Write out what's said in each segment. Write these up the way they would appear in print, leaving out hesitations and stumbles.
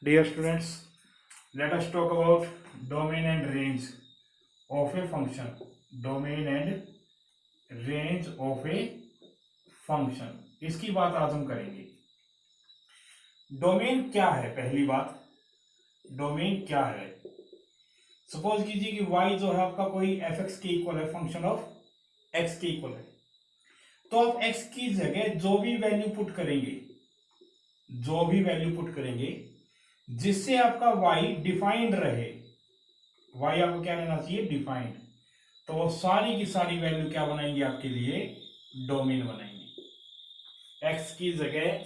Dear students, let us talk about domain and range of a function. Domain and range of a function. इसकी बात आज हम करेंगे. Domain क्या है? पहली बात, डोमेन क्या है? सपोज कीजिए कि y जो है आपका कोई fx के इक्वल है, फंक्शन ऑफ x के इक्वल है, तो आप x की जगह जो भी वैल्यू पुट करेंगे, जिससे आपका y डिफाइंड रहे, y आपको क्या लेना चाहिए? डिफाइंड. तो वो सारी की सारी वैल्यू क्या बनाएंगे? आपके लिए डोमेन बनाएंगे. x की जगह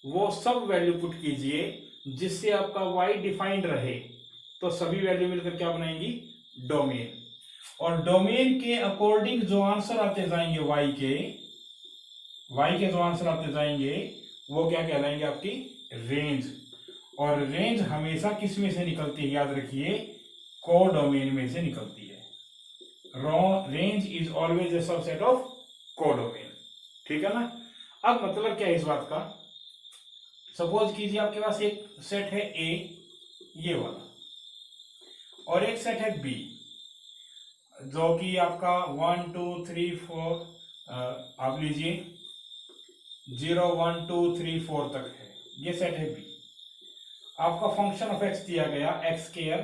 वो सब वैल्यू पुट कीजिए जिससे आपका y डिफाइंड रहे, तो सभी वैल्यू मिलकर क्या बनाएंगी? डोमेन. और डोमेन के अकॉर्डिंग जो आंसर आते जाएंगे y के जो आंसर आते जाएंगे वो क्या कहलाएंगे? आपकी रेंज. और रेंज हमेशा किस में से निकलती है? याद रखिए, कोडोमेन में से निकलती है. Range is always a subset of codomain. ठीक है ना? अब मतलब क्या है इस बात का? सपोज कीजिए आपके पास एक सेट है ए, ये वाला, और एक सेट है बी, जो कि आपका 1 2 3 4 आप लीजिए 0 1 2 3 4 तक है. ये सेट है बी. आपका फंक्शन ऑफ एक्स दिया गया एक्स स्क्वायर,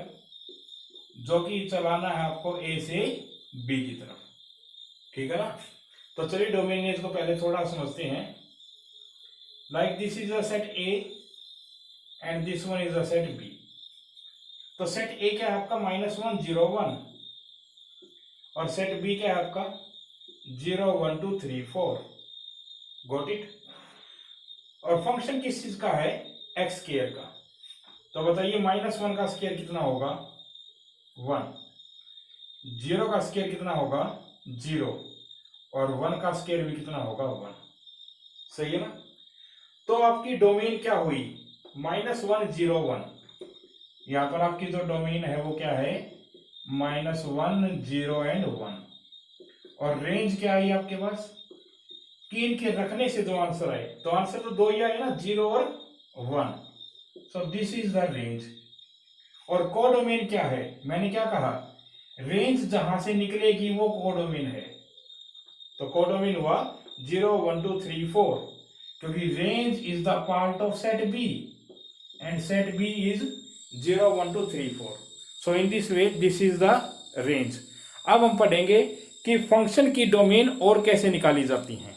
जो कि चलाना है आपको ए से बी की तरफ. ठीक है ना? तो चलिए डोमेन नेम को पहले थोड़ा समझते हैं. Like this is a set A and this one is a set B. तो सेट ए क्या है आपका? -1 0 1, और सेट बी क्या है आपका? 0 1 2 3 4. Got it? और फंक्शन किस चीज का है? एक्स स्क्वायर का. तो बताइए -1 का स्क्वायर कितना होगा? 1. 0 का स्क्वायर कितना होगा? 0. और 1 का स्क्वायर भी कितना होगा? 1. सही है ना? तो आपकी डोमेन क्या हुई? -1 0 1. यहां पर आपकी जो डोमेन है वो क्या है? -1 0 एंड 1. और रेंज क्या आई आपके पास? कि इनके रखने से जो आंसर आए, तो आंसर तो दो ही आए ना, 0 और 1. So this is the range. और कोडोमेन क्या है? मैंने क्या कहा? रेंज जहां से निकलेगी वो कोडोमेन है. तो कोडोमेन हुआ 0 1 2 3 4, क्योंकि range is the part of set B and set B is 0 1 2 3 4. So in this way this is the range. अब हम पढ़ेंगे कि फंक्शन की डोमेन और कैसे निकाली जाती हैं.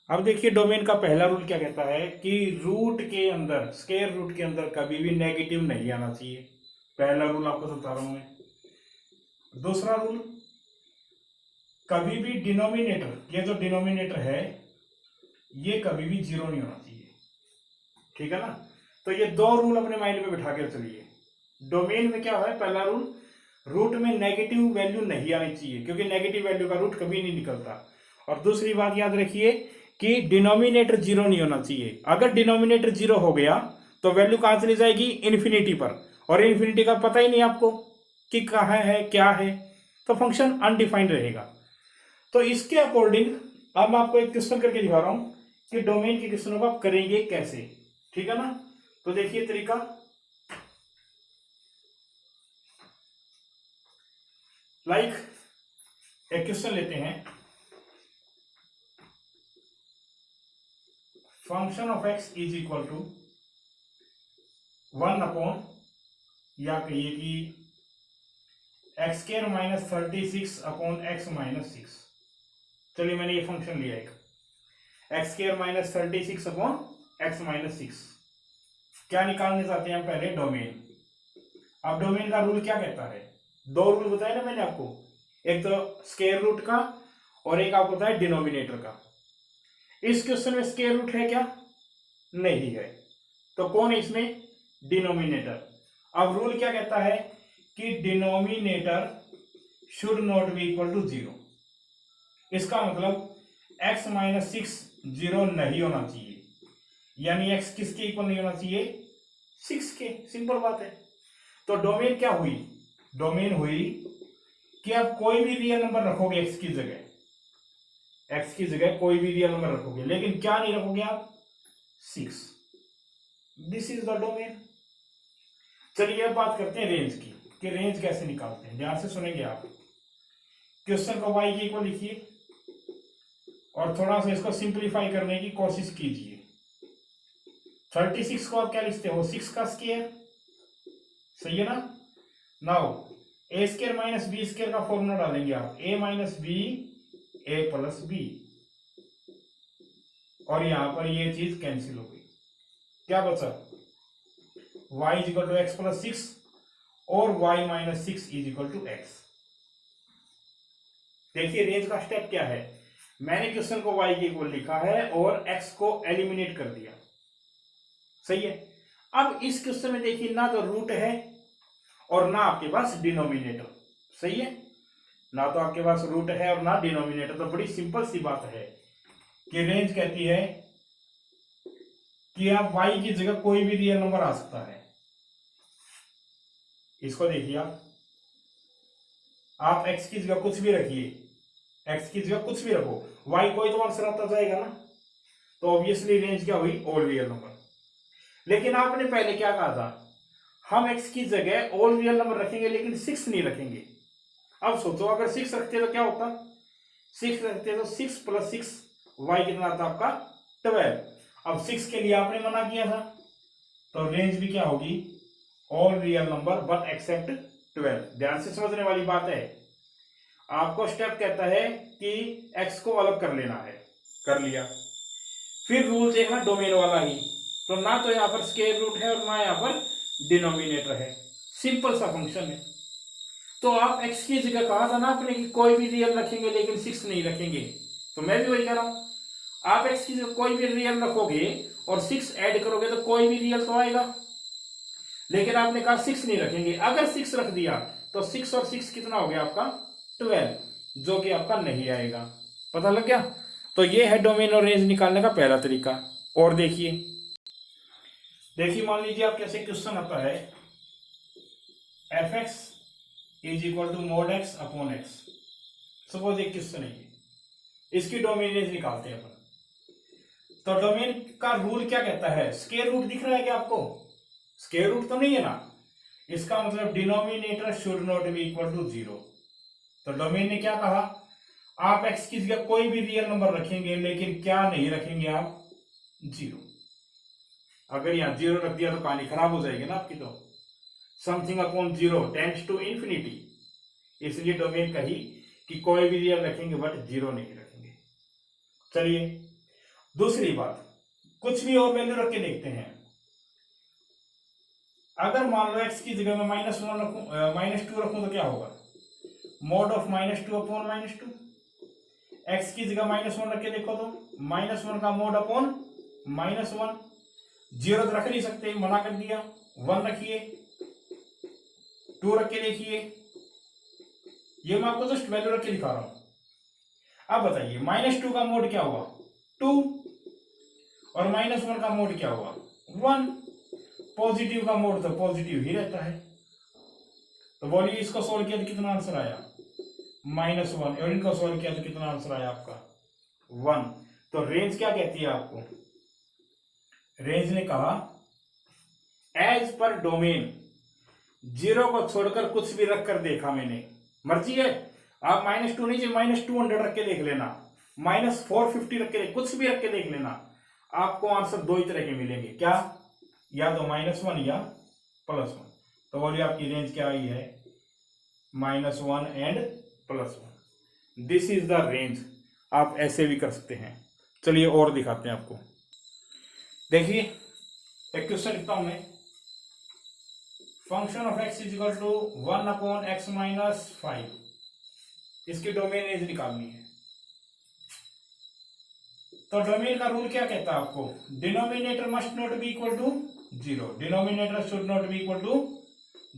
अब देखिए, डोमेन का पहला रूल क्या कहता है कि रूट के अंदर, स्क्वायर रूट के अंदर कभी भी नेगेटिव नहीं आना चाहिए. पहला रूल आपको बता रहा हूं मैं. दूसरा रूल, कभी भी डिनोमिनेटर, ये जो डिनोमिनेटर है ये कभी भी 0 नहीं होना चाहिए. ठीक है ना? तो ये दो रूल अपने माइंड में बिठा कर चलिए. डोमेन में क्या है? पहला रूल, रूट में नेगेटिव वैल्यू नहीं आनी चाहिए, क्योंकि नेगेटिव वैल्यू का रूट कभी नहीं निकलता. और दूसरी बात याद रखिए कि डिनोमिनेटर 0 नहीं होना चाहिए. अगर डिनोमिनेटर 0 हो गया तो वैल्यू कहां चली जाएगी? इन्फिनिटी पर. और इन्फिनिटी का पता ही नहीं आपको कि कहाँ है, क्या है, तो फंक्शन अनडिफाइंड रहेगा. तो इसके अकॉर्डिंग अब मैं आपको एक क्वेश्चन करके दिखा रहा हूं कि डोमेन के क्वेश्चनों को आप करेंगे कैसे. ठीक है ना? तो देखिए तरीका. लाइक एक क्वेश्चन लेते हैं. Function of x is equal to 1 upon, या कहिए कि एक्स स्क्वायर -36 अपॉन एक्स -6. चलिए मैंने ये फंक्शन लिया एक, एक्स स्क्वायर -36 अपॉन एक्स -6. क्या निकालने चाहते हैं हम? पहले डोमेन. अब डोमेन का रूल क्या कहता है? दो रूल बताए ना मैंने आपको, एक तो स्क्वायर रूट का और एक आपको बताया डिनोमिनेटर का. इस क्वेश्चन में स्क्वायर रूट है क्या? नहीं है. तो कौन है इसमें? डिनोमिनेटर. अब रूल क्या कहता है कि denominator should not be equal to 0. इसका मतलब x -6 0 नहीं होना चाहिए, यानी x किसके इक्वल नहीं होना चाहिए? 6 के. सिंपल बात है. तो डोमेन क्या हुई? डोमेन हुई कि आप कोई भी रियल नंबर रखोगे x की जगह, x की जगह कोई भी रियल नंबर रखोगे, लेकिन क्या नहीं रखोगे आप? 6. This is the domain. चलिए अब बात करते हैं रेंज की, कि रेंज कैसे निकालते हैं। ध्यान से सुनेंगे आप। क्वेश्चन को y के इक्वल लिखिए और थोड़ा सा इसको सिंप्लीफाई करने की कोशिश कीजिए। 36 को आप क्या लिखते हो, 6 का स्क्वायर, सही है ना। नाउ ए स्क्वायर माइनस बी स्क्वायर का फॉर्मूला डालेंगे आप, ए माइनस बी ए प्लस बी, और यहां पर ये चीज कैंसिल हो गई। क्या बचा, y is equal to x plus 6 और y minus 6 is equal to x. देखिए रेंज का स्टेप क्या है, मैंने क्वेश्चन को y के इक्वल लिखा है और x को एलिमिनेट कर दिया, सही है। अब इस क्वेश्चन में देखिए ना तो रूट है और ना आपके पास डिनोमिनेटर, सही है। ना तो आपके पास रूट है और ना डिनोमिनेटर, तो बड़ी सिंपल सी बात है कि रेंज कहती है कि आप y की जगह कोई भी रियल नंबर आ सकता है। इसको देखिए आप x की जगह कुछ भी रखिए, x की जगह कुछ भी रखो, y कोई तो आंसर आता जाएगा ना। तो ऑब्वियसली रेंज क्या हुई, ऑल रियल नंबर। लेकिन आपने पहले क्या कहा था, हम x की जगह ऑल रियल नंबर रखेंगे लेकिन 6 नहीं रखेंगे। अब सोचो अगर 6 रखते तो क्या होता, 6 रखते तो 6 प्लस 6 y कितना आता आपका 12। अब 6 के लिए आपने मना किया था, तो रेंज भी क्या होगी, all real number but except 12। ध्यान से समझने वाली बात है। आपको स्टेप कहता है कि x को अलग कर लेना है, कर लिया, फिर रूल देखना डोमेन वाला ही। तो ना तो यहाँ पर स्क्वायर रूट है और ना यहाँ पर डिनोमिनेटर है, सिंपल सा फंक्शन है। तो आप x की जगह कहा था ना आपने कि कोई भी रियल रखेंगे लेकिन 6 नहीं रखेंगे, तो मैं भी वही कह रहा हूं। आप x की जगह कोई भी रियल रखोगे और 6 ऐड करोगे तो कोई भी रियल तो आएगा, लेकिन आपने कहा 6 नहीं रखेंगे। अगर 6 रख दिया तो 6 और 6 कितना हो गया आपका 12, जो कि आपका नहीं आएगा। पता लग गया। तो ये है डोमेन और रेंज निकालने का पहला तरीका। और देखिए मान लीजिए आप कैसे क्वेश्चन आता है, F x is equal to mod x upon x. Suppose एक क्वेश्चन है, इसकी डोमेन रेंज निकालते हैं अपन। तो डोमेन का रूल क्या कहता है, स्क्वायर रूट दिख रहा है क्या आपको, स्क्वायर रूट तो नहीं है ना, इसका मतलब denominator should not be equal to 0। तो डोमेन ने क्या कहा, आप x की जगह कोई भी रियल नंबर रखेंगे लेकिन क्या नहीं रखेंगे आप, 0। अगर यहां 0 रख दिया तो कहानी खराब हो जाएगी ना आपकी। तो something upon 0 tends to infinity, इसलिए डोमेन कही कि कोई भी रियल रखेंगे बट 0 नहीं रखेंगे। चलिए दूसरी बात, कुछ भी और वैल्यू रख के देखते हैं। अगर मान लो x की जगह में -1 रखूं, -2 रखूं तो क्या होगा, मोड ऑफ -2 अपॉन -2। x की जगह -1 रख के देखो तो -1 का मोड अपॉन -1। 0 तो रख नहीं सकते, मना कर दिया। 1 रखिए, 2 रख के देखिए, ये मैं आपको जस्ट वैल्यू रख के दिखा रहा हूं। अब बताइए -2 का मोड क्या हुआ, 2, और -1 का मोड क्या हुआ, 1। पॉजिटिव का मोड तो पॉजिटिव ही रहता है। तो बोलिए इसको सोल्व किया तो कितना आंसर आया, -1, और इनको सोल्व किया तो कितना आंसर आया आपका 1। तो रेंज क्या कहती है आपको, रेंज ने कहा एज पर डोमेन 0 को छोड़कर कुछ भी रख कर देखा मैंने, मर्जी है। आप -2 नहीं, -200 रख के देख लेना, -450 रख के कुछ भी रख के देख लेना, आपको आंसर दो ही तरह के मिलेंगे। क्या, या तो -1 या +1। तो बोलिए आपकी रेंज क्या आई है, -1 and +1। This is the range. आप ऐसे भी कर सकते हैं। चलिए और दिखाते हैं आपको। देखिए एक क्वेश्चन लिखता हूं मैं, function of x is equal to 1 upon x minus 5, इसकी डोमेन रेंज निकालनी है। तो डोमेन का रूल क्या कहता है आपको, denominator must not be equal to 0, denominator should not be equal to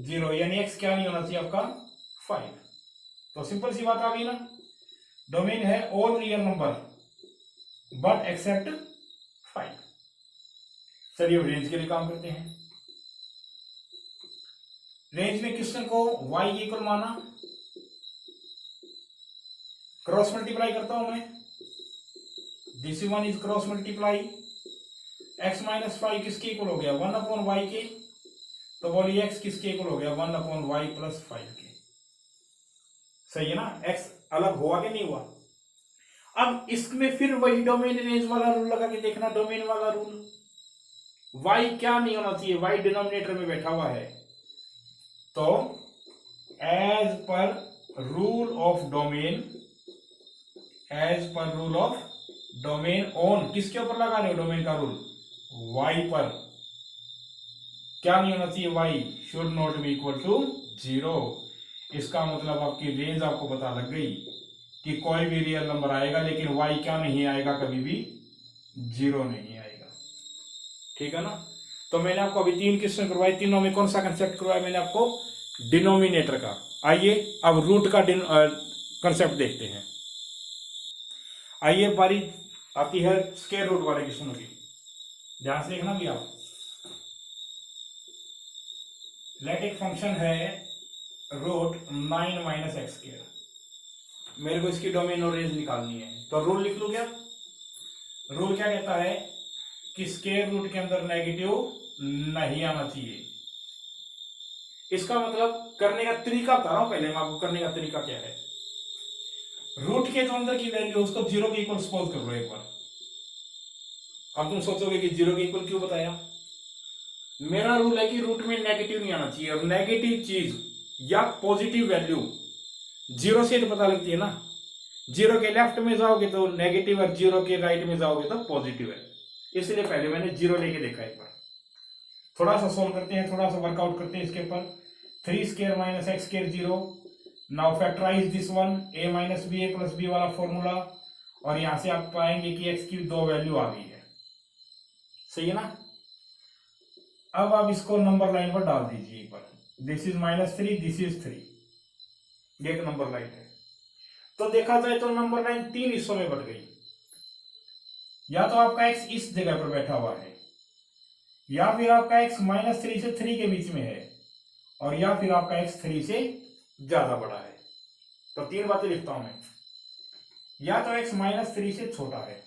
0, यानी x क्या नहीं होना चाहिए आपका 5। तो सिंपल सी बात आ गई ना, डोमेन है all real number but except 5। चलिए रेंज के लिए काम करते हैं। रेंज में क्वेश्चन को y इक्वल माना, क्रॉस मल्टीप्लाई करता हूं मैं, this one is cross multiply, x minus 5 किसके इक्वल हो गया, 1 अपॉन y के, तो बोलिए एक्स किसके इक्वल हो गया 1/y + 5 के। सही है ना, एक्स अलग हुआ कि नहीं हुआ। अब इसमें फिर वही डोमेन रेंज वाला रूल लगा के देखना, डोमेन वाला रूल। y क्या नहीं होना चाहिए, y डिनोमिनेटर में बैठा हुआ है, तो as per rule of domain on किसके ऊपर लगा रहे हो डोमेन का रूल, y पर क्या नहीं होना चाहिए, y should not be equal to 0। इसका मतलब आपकी रेंज आपको पता लग गई कि कोई भी रियल नंबर आएगा लेकिन y क्या नहीं आएगा, कभी भी 0 नहीं आएगा। ठीक है ना। तो मैंने आपको अभी 3 क्वेश्चन करवाए, तीनों में कौन सा कंसेप्ट करवाया मैंने आपको, डिनोमिनेटर का। आइए अब रूट का कंसेप्ट देखते हैं। आइए बारी आती है स्क्वायर रूट वाले क्वेश्चनों की, ध्यान से देखना भी आप। लेट एक फंक्शन है रूट 9 - x², मेरे को इसकी डोमेन और रेंज निकालनी है, तो रूल लिख लूं क्या। रूल क्या कहता है कि स्क्वायर रूट के अंदर नेगेटिव नहीं आना चाहिए। इसका मतलब करने का तरीका बता रहा हूं पहले मैं आपको, करने का तरीका क्या है। रूट के जो अंदर की वैल्यू उसको 0 के इक्वल सपोज कर लो एक बार। अब तुम सोचोगे कि 0 के इक्वल क्यों बताया। मेरा रूल है कि रूट में नेगेटिव नहीं आना चाहिए, और नेगेटिव चीज या पॉजिटिव वैल्यू 0 से तो पता लगती है ना। 0 के लेफ्ट में जाओगे तो नेगेटिव, और 0 के राइट में जाओगे तो पॉजिटिव है। इसलिए पहले मैंने 0 लेके देखा एक बार। थोड़ा सा सोल्व करते हैं, थोड़ा सा वर्कआउट करते हैं इसके ऊपर। 3² - x² 0। Now factorise this one, a - b a + b वाला फॉर्मूला, और यहां से आप पाएंगे कि x की 2 वैल्यू आ गई है। सही है ना। अब आप इसको नंबर लाइन पर डाल दीजिए एक बार। दिस इज -3, दिस इज 3, ये एक नंबर लाइन है। तो देखा जाए तो नंबर लाइन 3 हिस्सों में बट गई। या तो आपका x इस जगह पर बैठा हुआ है, या फिर आपका x -3 से 3 के बीच में है, और या फिर आपका x 3 से ज्यादा बड़ा है। तो 3 बातें लिखता हूं मैं। या तो x -3 से छोटा है,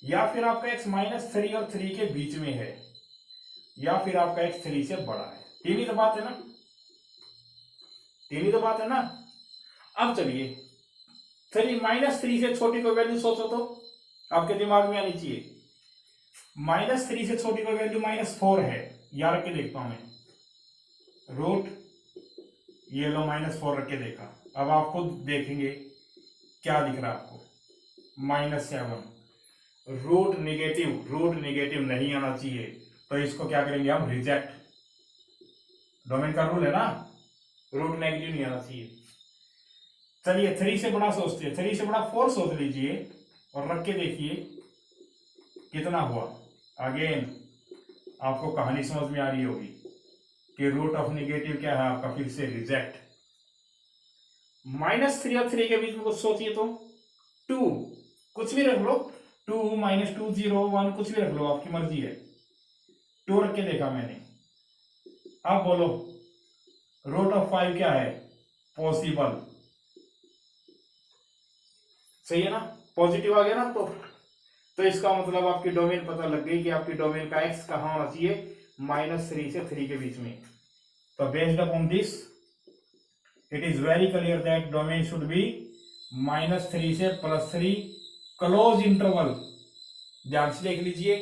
या फिर आपका x -3 और 3 के बीच में है, या फिर आपका x 3 से बड़ा है। 3 ही तो बात है ना, 3 ही तो बात है ना। अब चलिए 3 से छोटी कोई वैल्यू सोचो तो आपके दिमाग में आनी चाहिए। -3 से छोटी कोई वैल्यू -4 है, या रख के देखता हूं मैं। रूट ये लो -4 रख के देखा। अब आप खुद देखेंगे क्या दिख रहा है आपको, -7। रूट नेगेटिव नहीं आना चाहिए, तो इसको क्या करेंगे हम, रिजेक्ट। डोमेन का रूल है ना, रूट नेगेटिव नहीं आना चाहिए। चलिए 3 से बड़ा सोचते हैं, 3 से बड़ा 4 सोच लीजिए और रख के देखिए कितना हुआ। अगेन आपको कहानी समझ में आ रही होगी कि रूट ऑफ नेगेटिव क्या है आपका, फिर से रिजेक्ट। -3 और 3 के बीच में कुछ सोचिए तो 2, कुछ भी रख लो, 2 -2 0 1 कुछ भी रख लो, आपकी मर्जी है। 2 रख के देखा मैंने। अब बोलो रूट ऑफ 5 क्या है, पॉसिबल। सही है ना, पॉजिटिव आ गया ना। तो इसका मतलब आपकी डोमेन पता लग गई कि आपकी डोमेन का x कहां होना चाहिए, -3 से 3 के बीच में। तो based upon this it is very clear that domain should be -3 से +3 क्लोज इंटरवल। ध्यान से देख लीजिए,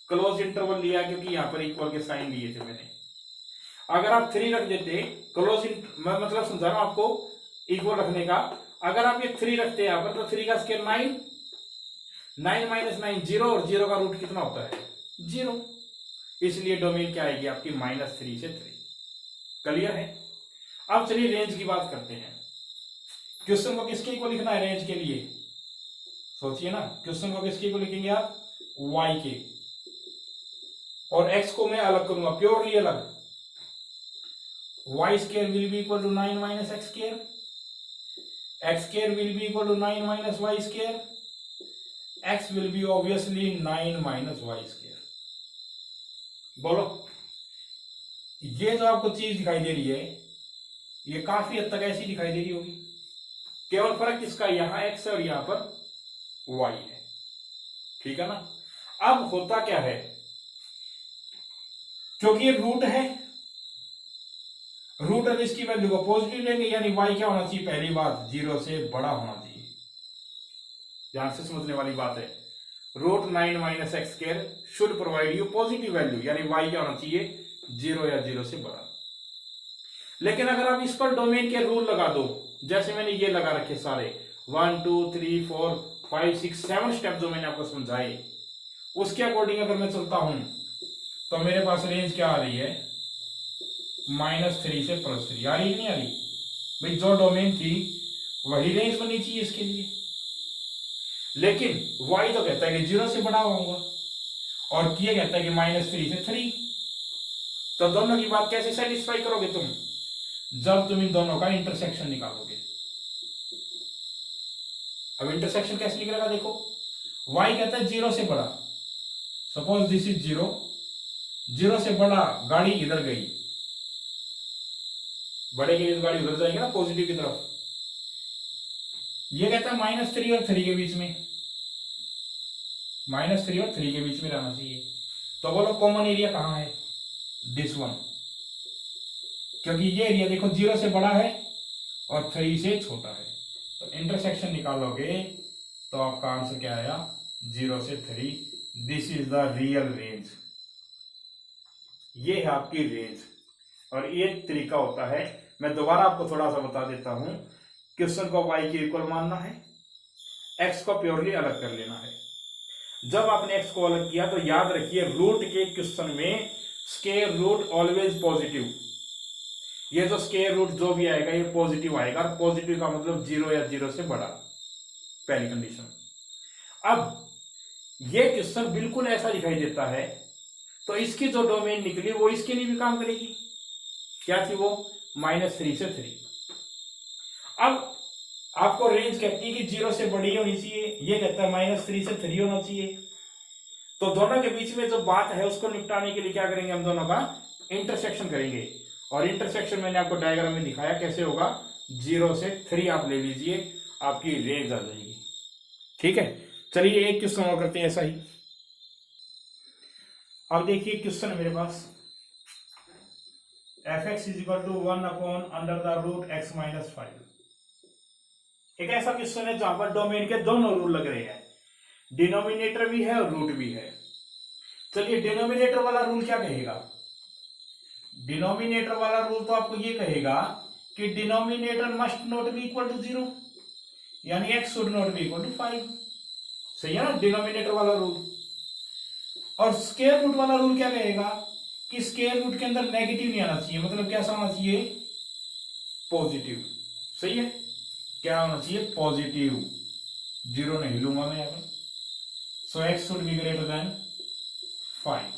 क्लोज इंटरवल लिया क्योंकि यहां पर इक्वल के साइन लिए थे मैंने। अगर आप 3 रख देते क्लोज, मैं मतलब समझा रहा हूं आपको इक्वल रखने का। अगर आप ये 3 रखते हैं यहां पर, तो 3 का स्क्वायर 9, 9 - 9 0, और 0 का रूट कितना होता है, 0। इसलिए डोमेन क्या आएगी आपकी, -3 से 3। क्लियर है। अब चलिए रेंज की बात करते हैं। क्वेश्चन को किसके इक्वल लिखना है रेंज के लिए, सोचिए ना। क्वेश्चन को किसके इक्वल लिखेंगे आप, y के, और x को मैं अलग करूंगा, प्योरली अलग। y² will be equal to 9 - x², x² will be equal to 9 - y², x will be obviously 9 - y²। बोलो, ये जो आपको चीज दिखाई दे रही है, ये काफी हद तक ऐसी दिखाई दे रही होगी। केवल फर्क किसका, यहां x है और यहां पर y है। ठीक है ना। अब होता क्या है, क्योंकि ये रूट है, रूट अब इसकी वैल्यू को पॉजिटिव लेंगे, यानी y क्या होना चाहिए, पहली बात 0 से बड़ा होना चाहिए। ध्यान से समझने वाली बात है। Root 9 minus x square should provide you positive value, यानी y क्या होना चाहिए, 0 या 0 से बड़ा। लेकिन अगर आप इस पर डोमेन के रूल लगा दो, जैसे मैंने ये लगा रखे सारे 1 2 3 4 5 6 7 स्टेप जो मैंने आपको समझाए, उसके अकॉर्डिंग अगर मैं चलता हूं तो मेरे पास रेंज क्या आ रही है, -3 से +3 आ रही है, नहीं आ रही भाई। जो डोमेन थी वही रेंज बननी चाहिए इसके लिए, लेकिन y तो कहता है कि 0 से बड़ा होगा और ये कहता है कि -3 से 3। तो दोनों की बात कैसे सेटिस्फाई करोगे तुम, जब तुम इन दोनों का इंटरसेक्शन निकालोगे। अब इंटरसेक्शन कैसे निकलेगा, देखो y कहता है 0 से बड़ा, सपोज दिस इज 0, 0 से बड़ा, गाड़ी इधर गई, बड़े के लिए तो गाड़ी उधर जाएगी ना पॉजिटिव की तरफ। ये कहता है -3 और 3 के बीच में, -3 और 3 के बीच में रहना चाहिए। तो बोलो कॉमन एरिया कहां है, दिस वन, क्योंकि ये एरिया देखो 0 से बड़ा है और 3 से छोटा है। तो इंटरसेक्शन निकालोगे तो आपका आंसर क्या आया, 0 से 3। This is the real range, ये है आपकी रेंज। और ये तरीका होता है, मैं दोबारा आपको थोड़ा सा बता देता हूं। क्वेश्चन को y के इक्वल मानना है, x को प्योरली अलग कर लेना है। जब आपने x को अलग किया तो याद रखिए, रूट के क्वेश्चन में स्क्वायर रूट ऑलवेज पॉजिटिव, ये जो स्क्वायर रूट जो भी आएगा ये पॉजिटिव आएगा, और पॉजिटिव का मतलब 0 या 0 से बड़ा, पहली कंडीशन। अब ये क्वेश्चन बिल्कुल ऐसा दिखाई देता है, तो इसकी जो डोमेन निकली वो इसके लिए भी काम करेगी। क्या थी वो, -3 से 3। अब आपको रेंज कहती है कि 0 से बड़ी होनी चाहिए, ये कहता है -3 से 3 होना चाहिए। तो दोनों के बीच में जो बात है उसको निपटाने के लिए क्या करेंगे, हम दोनों का इंटरसेक्शन करेंगे। और इंटरसेक्शन मैंने आपको डायग्राम में दिखाया कैसे होगा, 0 से 3 आप ले लीजिए, आपकी रेंज आ जाएगी। ठीक है, चलिए एक क्वेश्चन और करते हैं ऐसा ही। अब देखिए क्वेश्चन है मेरे पास, f(x) = 1/√x-5। एक ऐसा क्वेश्चन है जहां पर डोमेन के दोनों रूल लग रहे हैं, डिनोमिनेटर भी है और रूट भी है। चलिए डिनोमिनेटर वाला रूल क्या कहेगा, डिनोमिनेटर वाला रूल तो आपको ये कहेगा कि denominator must not be equal to 0, यानी x should not be equal to 5। सही है ना डिनोमिनेटर वाला रूल। और स्क्वायर रूट वाला रूल क्या कहेगा कि स्क्वायर रूट के अंदर नेगेटिव नहीं आना चाहिए, मतलब कैसा होना चाहिए, पॉजिटिव। सही है, क्या होना चाहिए, पॉजिटिव, 0 नहीं लूंगा मैं यहाँ पर। सो x should be greater then 5।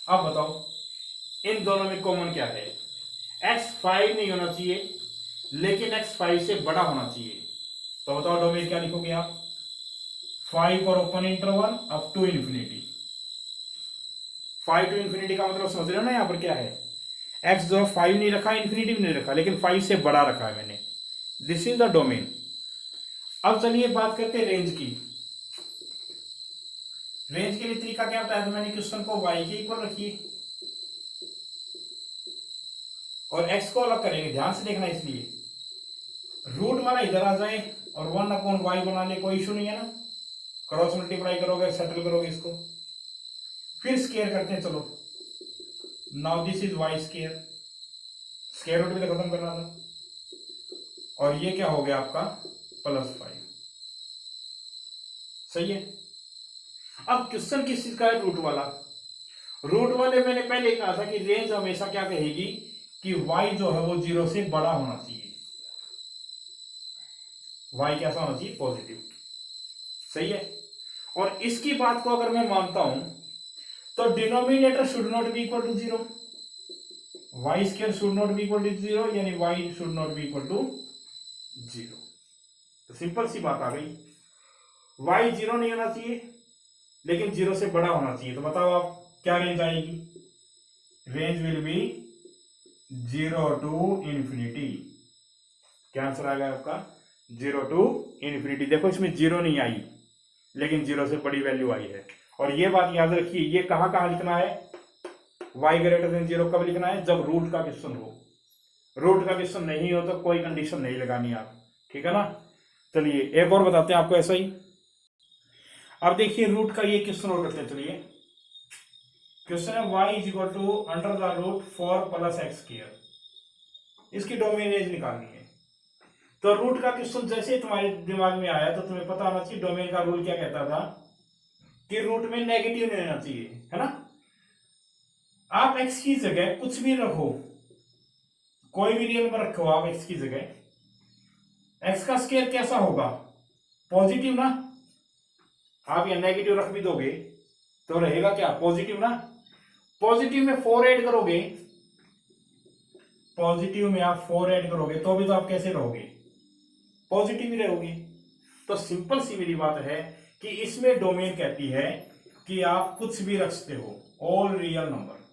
अब बताओ इन दोनों में कॉमन क्या है, x 5 नहीं होना चाहिए, लेकिन x 5 से बड़ा होना चाहिए। तो बताओ डोमेन क्या लिखोगे आप, 5 और open interval up to infinity. 5 to infinity का मतलब समझ रहे हो ना, यहाँ पर क्या है, x जो 5 नहीं रखा, इंफिनिटी भी नहीं रखा, लेकिन 5 से बड़ा रखा है मैंने। This is the domain. अब चलिए बात करते हैं रेंज की। रेंज के लिए तरीका क्या बताया था मैंने, क्वेश्चन को y के इक्वल रखिए और x को अलग करेंगे, ध्यान से देखना, इसलिए रूट वाला इधर आ जाए और 1/y बना ले, कोई इशू नहीं है ना। क्रॉस मल्टीप्लाई करोगे, सेटल करोगे इसको, फिर स्क्वायर करते हैं। चलो now this is y square, square root भी तो खत्म करना था, और ये क्या हो गया आपका +5। सही है। अब क्वेश्चन किस चीज का है, रूट वाला। रूट वाले मैंने पहले कहा था कि रेंज हमेशा क्या कहेगी कि y जो है वो 0 से बड़ा होना चाहिए, y कैसा होना चाहिए, पॉजिटिव। सही है। और इसकी बात को अगर मैं मानता हूं तो denominator should not be equal to 0, y square should not be equal to 0, यानी y should not be equal to 0। तो सिंपल सी बात आ गई, y 0 नहीं होना चाहिए लेकिन 0 से बड़ा होना चाहिए। तो बताओ आप क्या रेंज आएगी, range will be 0 to infinity. क्या आंसर आ गया आपका, 0 टू इंफिनिटी। देखो इसमें 0 नहीं आई, लेकिन 0 से बड़ी वैल्यू आई है। और ये बात याद रखिए, ये कहां कहां लिखना है, y ग्रेटर देन 0 कब लिखना है? जब रूट का क्वेश्चन हो। रूट का क्वेश्चन नहीं हो तो कोई कंडीशन नहीं लगानी आप, ठीक है ना। चलिए एक और बताते हैं आपको ऐसा ही। अब देखिए रूट का ये क्वेश्चन और करते हैं। चलिए क्वेश्चन है y is equal to under the root 4 plus x square, इसकी डोमेन रेंज निकालनी है। तो रूट का क्वेश्चन जैसे ही तुम्हारे दिमाग में आया तो तुम्हें पता होना चाहिए डोमेन का रूल क्या कहता था कि रूट में नेगेटिव नहीं रहना चाहिए, है ना। आप एक्स की जगह कुछ भी रखो, कोई भी रियल में रखो आप एक्स की जगह, एक्स का स्क्वायर कैसा होगा? पॉजिटिव ना। आप या नेगेटिव रख भी दोगे तो रहेगा क्या? पॉजिटिव ना। पॉजिटिव में 4 ऐड करोगे, पॉजिटिव में आप 4 ऐड करोगे तो भी तो आप कैसे रहोगे? पॉजिटिव ही रहोगे। तो सिंपल सी मेरी बात है कि इसमें डोमेन कहती है कि आप कुछ भी रख सकते हो, ऑल रियल नंबर,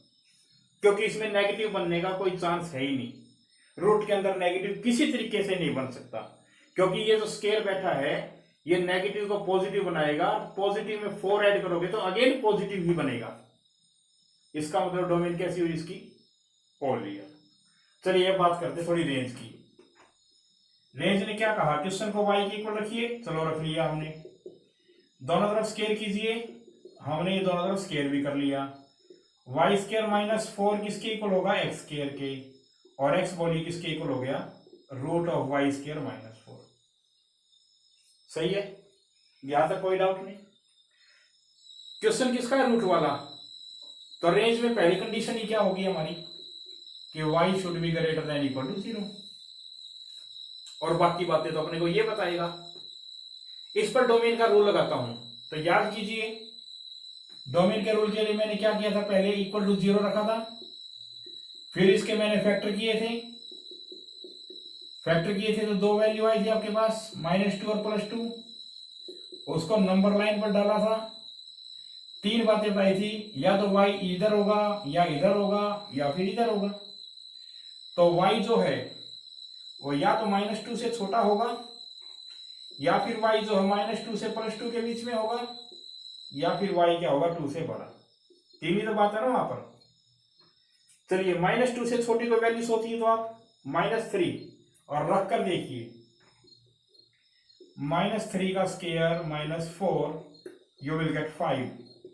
क्योंकि इसमें नेगेटिव बनने का कोई चांस है ही नहीं। रूट के अंदर नेगेटिव किसी तरीके से नहीं बन सकता, क्योंकि ये जो स्केयर बैठा है ये नेगेटिव को पॉजिटिव बनाएगा। पॉजिटिव में 4 ऐड करोगे तो अगेन पॉजिटिव ही बनेगा। इसका मतलब डोमेन कैसी हुई इसकी? All real. चलिए बात करते थोड़ी रेंज की। रेंज ने क्या कहा? क्वेश्चन को y के इक्वल रखिए। चलो रख लिया हमने। दोनों तरफ स्केयर कीजिए। हमने ये दोनों तरफ स्केयर भी कर लिया। y स्केयर माइनस 4 किसके इक्वल होगा? x स्केयर के। और x बोलिए किसके इक्वल हो गया? Root of y square minus 4। सही है, यहां तक कोई डाउट नहीं। क्वेश्चन किसका है? रूट वाला। तो रेंज में पहली कंडीशन ही क्या होगी हमारी कि y should be greater than equal to 0, और बाकी बातें तो अपने को ये बताएगा। इस पर डोमेन का रूल लगाता हूं। तो याद कीजिए डोमेन के रूल के लिए मैंने क्या किया था? पहले इक्वल टू 0 रखा था, फिर इसके मैंने फैक्टर किए थे। फैक्टर किए थे तो 2 वैल्यू आई थी आपके पास, -2 और +2। उसको नंबर लाइन पर डाला था। 3 बातें बताई थी, या तो y इधर होगा, या इधर होगा, या फिर इधर होगा। तो y जो है वो या तो -2 से छोटा होगा, या फिर y जो है -2 से +2 के बीच में होगा, या फिर y क्या होगा? 2 से बड़ा। 3 ही तो बात है ना वहां पर। चलिए -2 से छोटी कोई वैल्यूज होती है तो आप -3 और रख कर देखिए। -3 का square -4 you will get 5।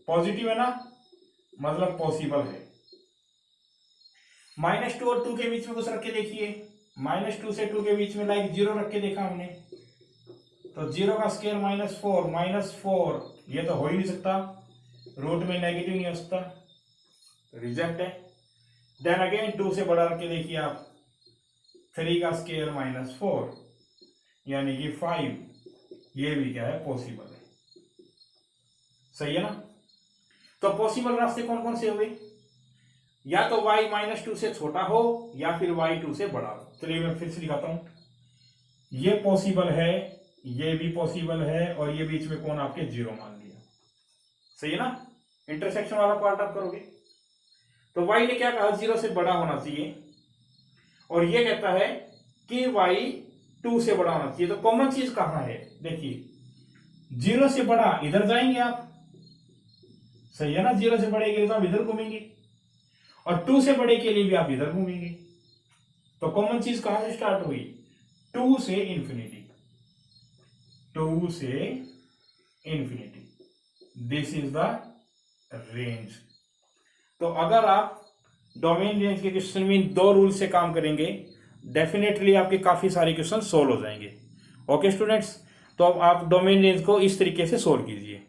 Positive है ना, मतलब पॉसिबल है। -2 और 2 के बीच में कुछ रख के देखिए। -2 से 2 के बीच में लाइक 0 रख के देखा हमने, तो 0 का स्क्वायर -4 ये तो हो ही नहीं सकता, रूट में नेगेटिव नहीं हो सकता, रिजेक्ट है। देन अगेन 2 से बड़ा रख के देखिए आप, 3 का स्क्वायर -4 यानी कि 5, ये भी क्या है? पॉसिबल है। सही है ना। तो पॉसिबल रास्ते कौन कौन से हुए? या तो y -2 से छोटा हो, या फिर y 2 से बड़ा हो। चलिए मैं फिर से दिखाता हूं। ये पॉसिबल है, ये भी पॉसिबल है, और ये बीच में कौन आपके 0 मान लिया। सही है ना। इंटरसेक्शन वाला पार्ट आप करोगे तो y ने क्या कहा? 0 से बड़ा होना चाहिए, और ये कहता है कि y 2 से बड़ा होना चाहिए। तो कॉमन चीज कहां है? देखिए 0 से बड़ा इधर जाएंगे आप, सही है ना। 0 से बड़े के लिए तो आप इधर घूमेंगे, और 2 से बड़े के लिए भी आप इधर घूमेंगे। तो कॉमन चीज कहां से स्टार्ट हुई? 2 से इंफिनिटी। 2 से infinity, this is the range. तो अगर आप डोमेन रेंज के क्वेश्चन में इन 2 रूल से काम करेंगे, डेफिनेटली आपके काफी सारे क्वेश्चन सोल्व हो जाएंगे। ओके स्टूडेंट्स, तो अब आप डोमेन रेंज को इस तरीके से सोल्व कीजिए।